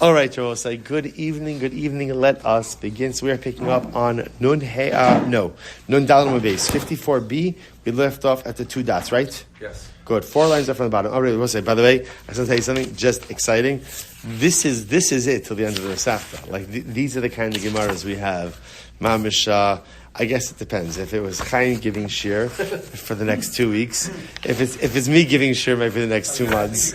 All right, Joel, say good evening, let us begin. So we are picking up on Nun Dalam Base, 54b. We left off at the two dots, right? Yes. Good. 4 lines up from the bottom. All right, we'll say, by the way, I was going to tell you something just exciting. This is it till the end of the Masechta. Like, these are the kind of Gemaras we have. Mamish, I guess it depends. If it was Chaim giving shir for the next 2 weeks, if it's me giving shir maybe the next 2 months.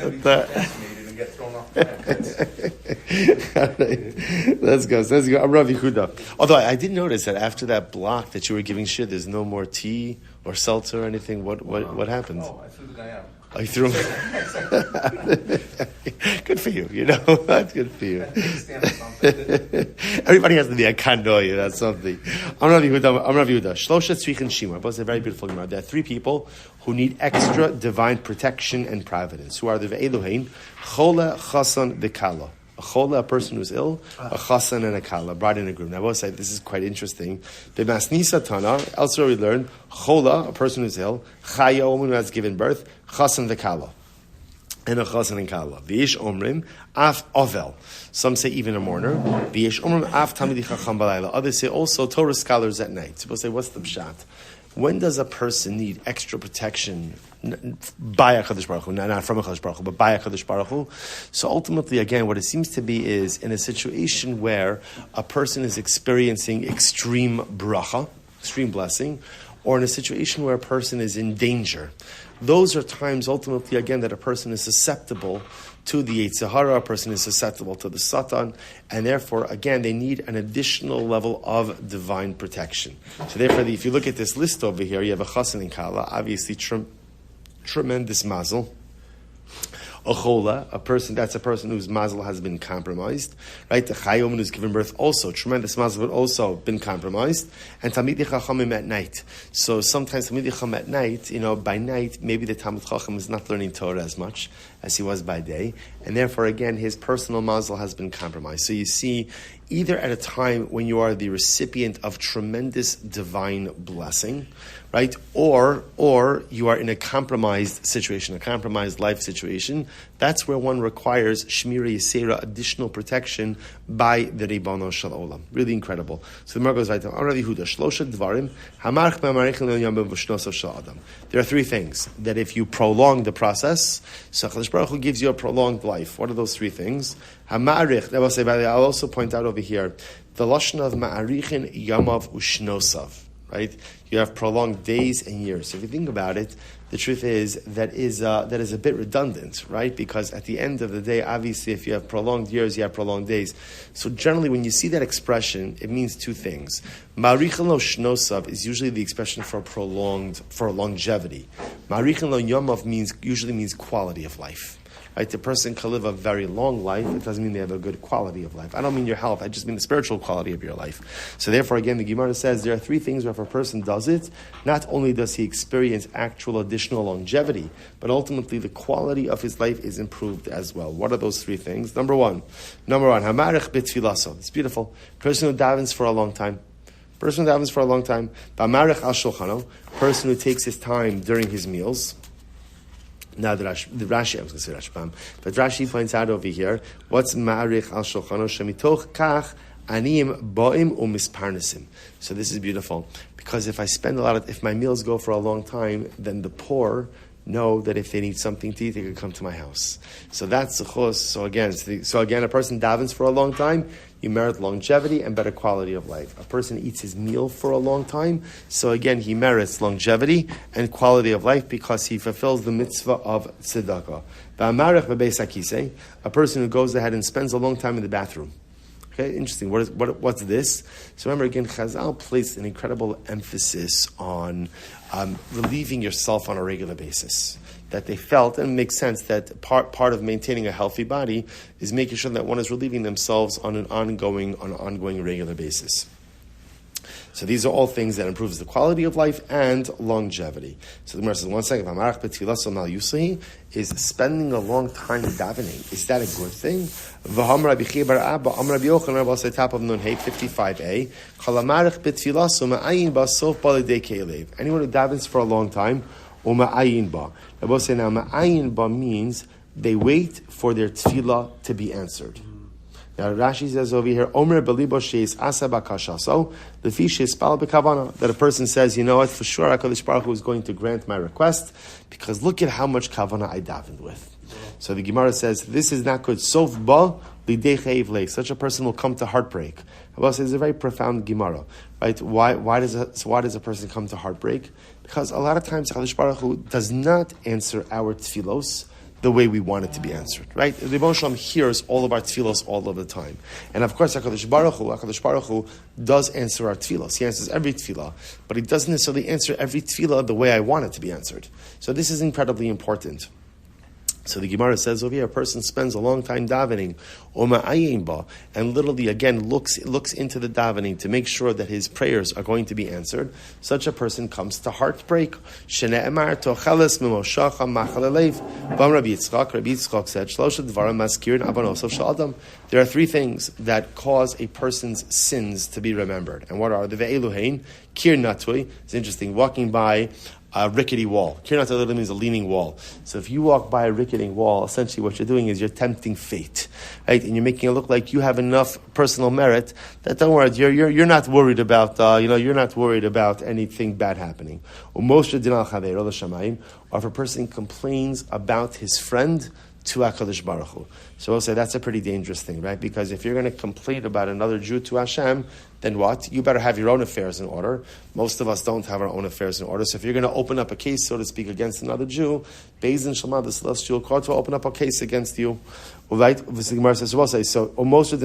Let's go. I'm Rabbi Yehuda. Although I did notice that after that block that you were giving shir, there's no more tea or seltzer or anything. What happened? Oh, I threw the guy out. Oh, you threw him. Good for you. That's good for you. Everybody has to be a kandoy. That's something. I'm Rabbi Yehuda. Shlosha tzrichin shimur. Both a very beautiful gemara. There are 3 people who need extra divine protection and providence. Who are the ve'elohein? Chola, chasan, v'kala. A chola, a person who's ill, a chasan and a kala, bride and a groom. Now, I will say this is quite interesting. B'masnisa tana, elsewhere we learn chola, a person who's ill, chaya, a woman who has given birth, chasan v'kala, and a chasan and kala. V'yesh omrim af ovel. Some say even a mourner. V'yesh omrim af tamidi chacham balayla. Others say also Torah scholars at night. People say, what's the pshat? When does a person need extra protection by a Kadosh Baruch Hu, not from a Kadosh Baruch Hu, but by a Kadosh Baruch Hu? So ultimately, again, what it seems to be is in a situation where a person is experiencing extreme bracha, extreme blessing, or in a situation where a person is in danger. Those are times, ultimately, again, that a person is susceptible to the Yetzer Hara, a person is susceptible to the Satan, and therefore, again, they need an additional level of divine protection. So therefore, if you look at this list over here, you have a Chasan and Kala, obviously tremendous mazel. A chola, that's a person whose mazel has been compromised, right? The chayom who's given birth, also tremendous mazel, but also been compromised. And tamidei chachamim at night. So sometimes tamidei chacham at night, by night, maybe the Talmid Chacham is not learning Torah as much as he was by day, and therefore, again, his personal mazel has been compromised. So you see, either at a time when you are the recipient of tremendous divine blessing, right, or you are in a compromised situation, a compromised life situation, that's where one requires Shmira Yisera, additional protection by the Ribono Shel Olam. Really incredible. So the Gemara goes right down. There are 3 things that if you prolong the process, so HaKadosh Baruch Hu gives you a prolonged life. What are those 3 things? I'll also point out over here, the Lashon of Ma'arichin Yamav Ushnosav, right? You have prolonged days and years. So if you think about it, the truth is that is a bit redundant, right? Because at the end of the day, obviously, if you have prolonged years, you have prolonged days. So generally, when you see that expression, it means 2 things. Ma'arichin lo shnosav is usually the expression for longevity. Ma'arichin lo yamav usually means quality of life. Right, the person can live a very long life. It doesn't mean they have a good quality of life. I don't mean your health. I just mean the spiritual quality of your life. So therefore, again, the Gemara says there are 3 things where if a person does it, not only does he experience actual additional longevity, but ultimately the quality of his life is improved as well. What are those 3 things? Number one, hamarich b'tfilaso. It's beautiful. Person who davens for a long time. B'marich al shulchano. Person who takes his time during his meals. Now the Rashi, I was going to say Rashbam, but Rashi points out over here, what's ma'arich al shulchano shemitoch kach aniyim ba'im u'misparnesim. So this is beautiful, because if my meals go for a long time, then the poor know that if they need something to eat, they can come to my house. So that's the chos. So again, a person davens for a long time, you merit longevity and better quality of life. A person eats his meal for a long time, so again, he merits longevity and quality of life because he fulfills the mitzvah of tzedakah. A person who goes ahead and spends a long time in the bathroom. Okay, interesting. What's this? So remember again, Chazal placed an incredible emphasis on relieving yourself on a regular basis. That they felt, and it makes sense, that part of maintaining a healthy body is making sure that one is relieving themselves on an ongoing regular basis. So these are all things that improves the quality of life and longevity. So the Gemara says, 1 second, is spending a long time davening, is that a good thing? Top of Nun 55a. Anyone who davens for a long time, Uma'ayin ba. Rabbi say now, ma'ayin ba means they wait for their tefillah to be answered. Now Rashi says over here, Omer belibo sheis asa bakashaso, lefi sheispal bekavana. That a person says, you know what, for sure HaKadosh Baruch Hu is going to grant my request, because look at how much kavana I davened with. So the Gemara says, this is not good. Sof ba lidei chayiv lei. Such a person will come to heartbreak. Well, it's a very profound Gemara, right? Why does a person come to heartbreak? Because a lot of times HaKadosh Baruch Hu does not answer our tefillos the way we want it to be answered, right? The Rebbe Shalom hears all of our tefillos all of the time. And of course, HaKadosh Baruch Hu does answer our tefillos. He answers every tefillah, but he doesn't necessarily answer every tefillah the way I want it to be answered. So this is incredibly important. So the Gemara says over here, a person spends a long time davening, and literally again looks into the davening to make sure that his prayers are going to be answered. Such a person comes to heartbreak. Rabbi Yitzchak said, there are three things that cause a person's sins to be remembered. And what are the ve'eluhein? Kir natui. It's interesting, walking by a rickety wall. Kirnat literally means a leaning wall. So if you walk by a rickety wall, essentially what you're doing is you're tempting fate, right? And you're making it look like you have enough personal merit that don't worry, you're not worried about you're not worried about anything bad happening. Or if a person complains about his friend to HaKadosh Baruch Hu. So we'll say that's a pretty dangerous thing, right? Because if you're going to complain about another Jew to Hashem, then what? You better have your own affairs in order. Most of us don't have our own affairs in order. So if you're going to open up a case, so to speak, against another Jew, Beis Din Shema, the celestial court, will open up a case against you. Right? The Gemara says, so we'll say, so what's the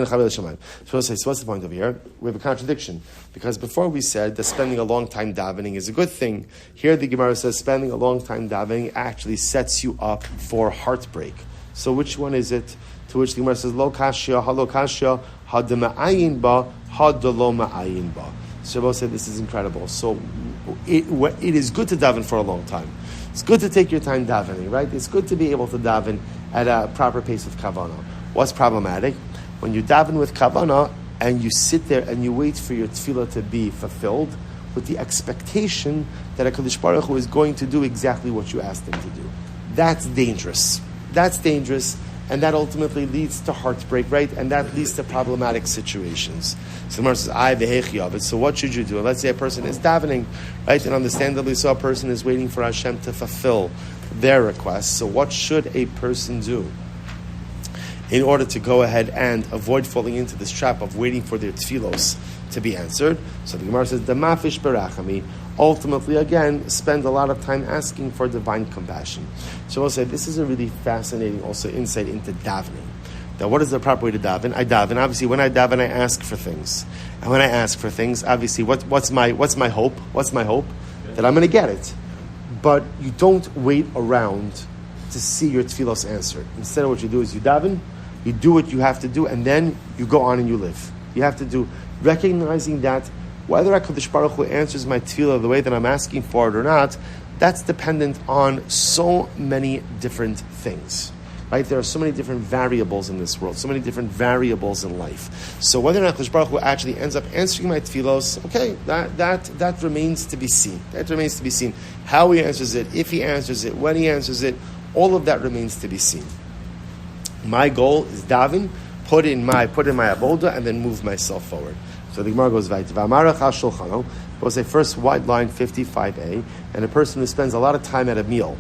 point over here? We have a contradiction. Because before we said that spending a long time davening is a good thing. Here the Gemara says spending a long time davening actually sets you up for heartbreak. So which one is it? To which the Gemara says, Lo kashya, halo kashya, hadama'ayin ba, hadalo ma'ayin ba. So we'll say this is incredible. So it is good to daven for a long time. It's good to take your time davening, right? It's good to be able to daven at a proper pace of kavanah. What's problematic? When you daven with kavanah and you sit there and you wait for your tefillah to be fulfilled with the expectation that HaKadosh Baruch Hu is going to do exactly what you asked him to do. That's dangerous. That's dangerous, and that ultimately leads to heartbreak, right? And that leads to problematic situations. So the Gemara says, so what should you do? Let's say a person is davening, right? And understandably so, a person is waiting for Hashem to fulfill their request. So what should a person do in order to go ahead and avoid falling into this trap of waiting for their tefillos to be answered? So the Gemara says, Damafish berachami. Ultimately, again, spend a lot of time asking for divine compassion. So we'll say this is a really fascinating also insight into davening. Now, what is the proper way to daven? I daven. Obviously, when I daven, I ask for things. And when I ask for things, obviously, what's my hope? What's my hope? That I'm going to get it. But you don't wait around to see your tefillos answered. Instead, what you do is you daven, you do what you have to do, and then you go on and you live. You have to do, recognizing that whether HaKadosh Baruch Hu answers my tefillah the way that I'm asking for it or not, that's dependent on so many different things. Right? There are so many different variables in this world, so many different variables in life. So whether or not HaKadosh Baruch Hu actually ends up answering my tefillos, okay, that remains to be seen. That remains to be seen. How he answers it, if he answers it, when he answers it, all of that remains to be seen. My goal is daven, put in my avoda, and then move myself forward. So the Gemara goes right. We'll say first white line 55a, and a person who spends a lot of time at a meal.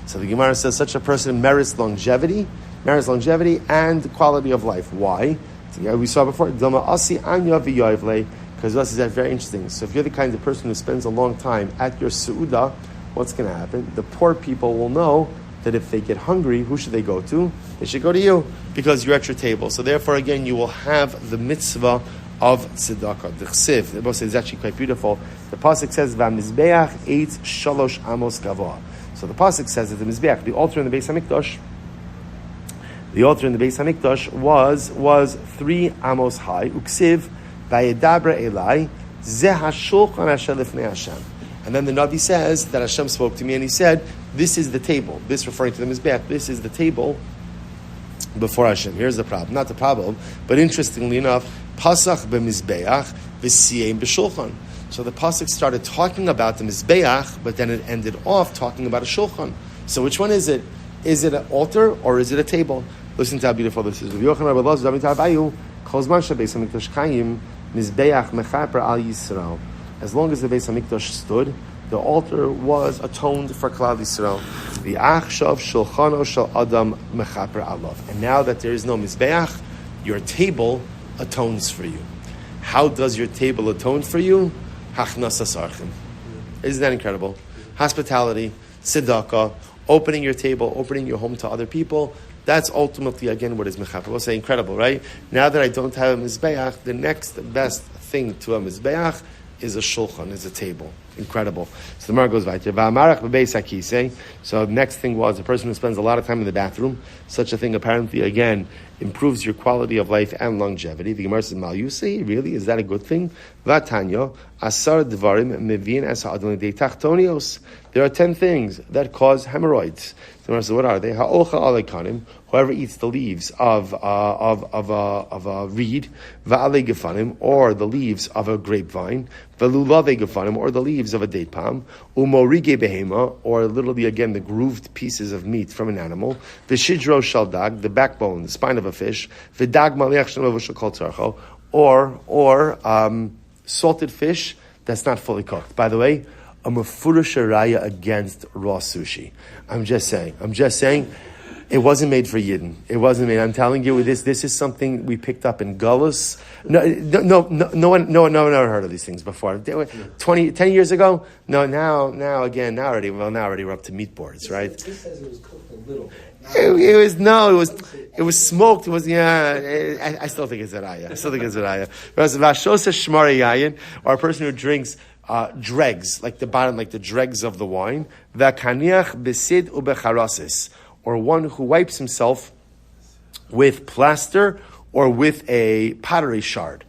So the Gemara says such a person merits longevity and quality of life. Why? So we saw before, because this is very interesting. So if you're the kind of person who spends a long time at your su'udah, what's going to happen? The poor people will know that if they get hungry, who should they go to? They should go to you, because you're at your table. So therefore, again, you will have the mitzvah of tzedakah. The chsiv, the Bible is actually quite beautiful. The pasuk says, "V'mizbeach eitz shalosh amos gavoa." So the pasuk says that the mizbeach, the altar in the Beis Hamikdash, was 3 amos high. Uksiv vayedabra elai zeh hashulchan asher lifnei Hashem. And then the Navi says that Hashem spoke to me and he said, "This is the table." This referring to the mizbeach. This is the table before Hashem. Here's the problem. Not the problem, but interestingly enough, Pasach b'mizbeach v'siyem b'shulchan. So the pasuk started talking about the mizbeach, but then it ended off talking about a shulchan. So which one is it? Is it an altar or is it a table? Listen to how beautiful this is. Rabbi Yochanan Rabbi Elazar Rabbi Tabayu calls Mansha Beis Hamikdash Chaim Mizbeach Mechaper Al Yisrael. As long as the Beis Hamikdash stood, the altar was atoned for Klal Yisrael. The Achshav Shulchano Shel Adam Mechaper Alav. And now that there is no Mizbeach, your table atones for you. How does your table atone for you? Hachnasa Sarchim. Isn't that incredible? Hospitality, tzedakah, opening your table, opening your home to other people. That's ultimately, again, what is mechaper. We'll say incredible, right? Now that I don't have a mizbeach, the next best thing to a mizbeach is a shulchan, is a table. Incredible. So the Gemara goes weiter. So the next thing was a person who spends a lot of time in the bathroom. Such a thing apparently, again, improves your quality of life and longevity. The Gemara says, Mal Yusei, really? Is that a good thing? Vatanyo, asar dvarim mevin es ha'adon lidei tachtonios. There are 10 things that cause hemorrhoids. The Gemara says, what are they? Ha'ocha alekanim, whoever eats the leaves of a reed, va'alei gefanim, or the leaves of a grapevine, va'lulave gefanim, or the leaves of a date palm, umorige behema, or literally again the grooved pieces of meat from an animal, v'shidro shaldag, the backbone, the spine of a fish, v'dag maliach shel kol tzarcho, or salted fish that's not fully cooked. By the way, a mefurish raya against raw sushi. I'm just saying. It wasn't made for Yidden. It wasn't made. I'm telling you, this is something we picked up in Gullus. No one ever heard of these things before. 10 years ago? No, now already we're up to meat boards, right? This says it was cooked a little. It was smoked. It was, I still think it's a raya. Vashosa shmari yayin, or a person who drinks dregs, like the bottom, like the dregs of the wine. Vakaniach besid ubecharasis, or one who wipes himself with plaster or with a pottery shard.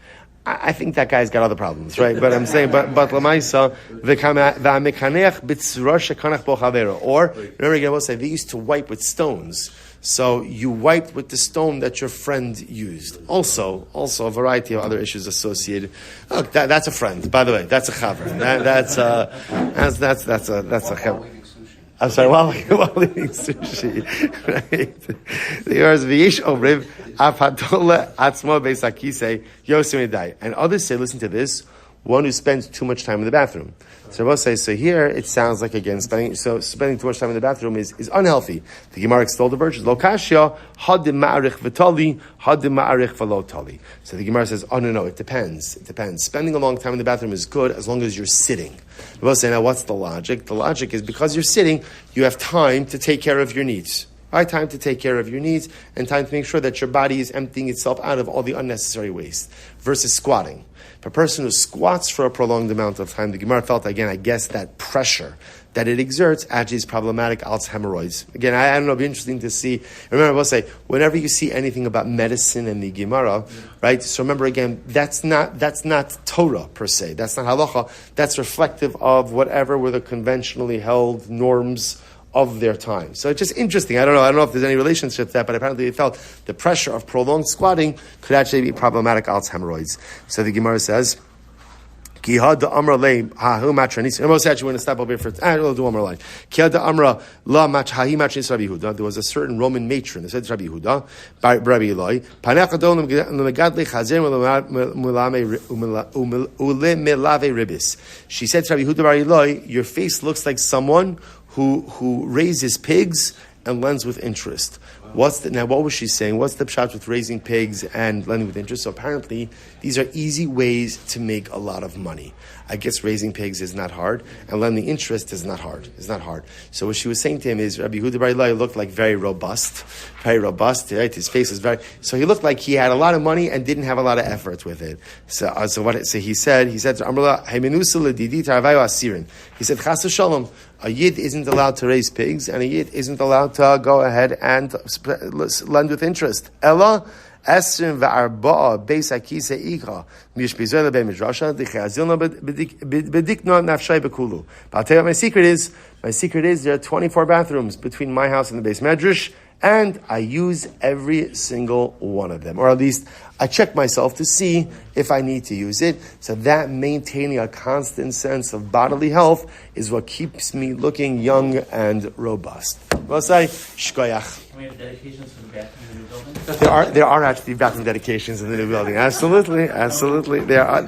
I think that guy's got other problems, right? But I'm saying, but lamaisa v'amekanech b'tzura shekanach bo chavero. Or remember again, we'll say they used to wipe with stones. So you wiped with the stone that your friend used. Also a variety of other issues associated. Look, that's a friend, by the way. That's a chaver. That's a chaver. I'm sorry, while eating sushi, right? There's v'yish omriv apadola atzmo beisakise yosimidai. And others say, listen to this, one who spends too much time in the bathroom. So Rabbi says, so here it sounds like again spending too much time in the bathroom is unhealthy. The Gemara extolled the virtues. Lo kashya hadim ma'arich v'tali hadim ma'arich v'lo tali. So the Gemara says, oh no, it depends. Spending a long time in the bathroom is good as long as you're sitting. Rabbi say, now what's the logic? The logic is because you're sitting, you have time to take care of your needs. Right? Time to take care of your needs and time to make sure that your body is emptying itself out of all the unnecessary waste versus squatting. If a person who squats for a prolonged amount of time, the Gemara felt, again, I guess that pressure that it exerts actually is problematic als hemorrhoids. Again, I don't know, it'll be interesting to see. Remember, I will say, whenever you see anything about medicine in the Gemara, right? So remember again, that's not Torah per se. That's not halacha. That's reflective of whatever were the conventionally held norms of their time. So it's just interesting. I don't know if there's any relationship to that, but apparently they felt the pressure of prolonged squatting could actually be problematic als hemorrhoids. So the Gemara says, there was a certain Roman matron, it said Rabbi Yehuda, Rabbi Eloi, she said to Rabbi Yehuda Bar Eloi, your face looks like someone who raises pigs and lends with interest. Now what was she saying? What's the pshat with raising pigs and lending with interest? So apparently these are easy ways to make a lot of money. I guess raising pigs is not hard, and lending interest is not hard. So what she was saying to him is, Rabbi Yehuda Bar Eloi looked like very robust, right? His face was so he looked like he had a lot of money and didn't have a lot of effort with it. So he said to Amrullah, he said, Chas v'shalom, a Yid isn't allowed to raise pigs, and a Yid isn't allowed to go ahead and lend with interest. Ella, Esrim v'arba'a beis hakise ikha mishpizor lebei midrasha dichazilna bedikna nafshay bekulu. But I'll tell you what my secret is. My secret is there are 24 bathrooms between my house and the base medrash, and I use every single one of them, or at least I check myself to see if I need to use it. So that maintaining a constant sense of bodily health is what keeps me looking young and robust. Well, say shkoyach. We have dedications for the bathroom in the new building. There are actually bathroom dedications in the new building. Absolutely. There are.